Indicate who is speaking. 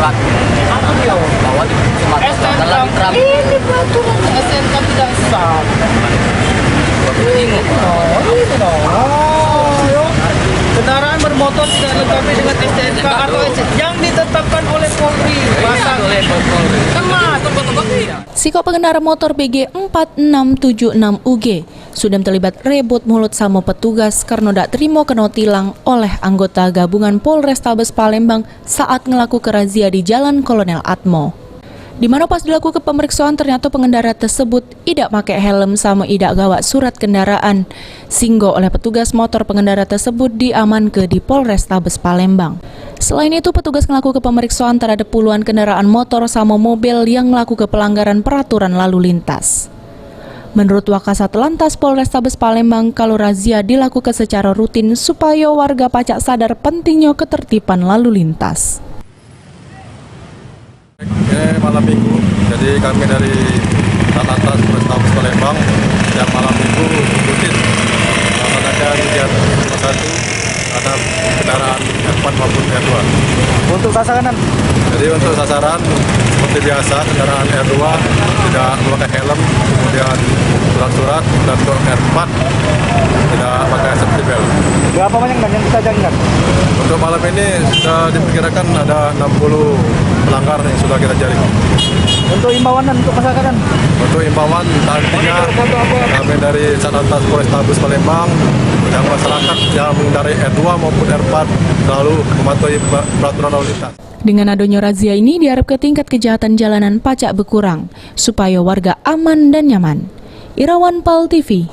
Speaker 1: surat bahwa di Sumatera lagi terang.
Speaker 2: Ini peraturan SNK tidak sah. Ini kendaraan bermotor tidak dilengkapi dengan STNK atau yang ditetapkan oleh Polri.
Speaker 3: Siko pengendara motor BG 4676 UG sudah terlibat rebut mulut sama petugas karena tidak terima kena tilang oleh anggota gabungan Polrestabes Palembang saat ngelaku razia di Jalan Kolonel Atmo. Di mana pas dilakukan pemeriksaan ternyata pengendara tersebut tidak pakai helm sama tidak gawa surat kendaraan. Sehingga oleh petugas motor pengendara tersebut diamankan di Polrestabes Palembang. Selain itu petugas melakukan pemeriksaan terhadap puluhan kendaraan motor sama mobil yang melakukan pelanggaran peraturan lalu lintas. Menurut Wakasat Lantas Polrestabes Palembang, kalau razia dilakukan secara rutin supaya warga pacak sadar pentingnya ketertiban lalu lintas.
Speaker 4: Ini malam minggu, jadi kami dari Lantas Polrestabes Palembang yang malam minggu rutin melaksanakan kegiatan 1 ada kendaraan R4 maupun R2.
Speaker 2: Untuk sasaran?
Speaker 4: Jadi untuk sasaran seperti biasa kendaraan R2 tidak memakai helm, kemudian surat-surat, dan untuk R4 tidak pakai safety belt.
Speaker 2: Berapa banyak yang kita jaringkan?
Speaker 4: Untuk malam ini sudah diperkirakan ada 60 pelanggar yang sudah kita jaring.
Speaker 2: Untuk imbauan dan untuk masyarakat?
Speaker 4: Untuk imbauan nantinya kami dari Satlantas Polrestabes Palembang yang masyarakat yang mengendarai R2 maupun R4 selalu mematuhi peraturan lalu lintas.
Speaker 3: Dengan adanya razia ini diharapkan tingkat kejahatan jalanan pacak berkurang supaya warga aman dan nyaman. Irawan Pal TV.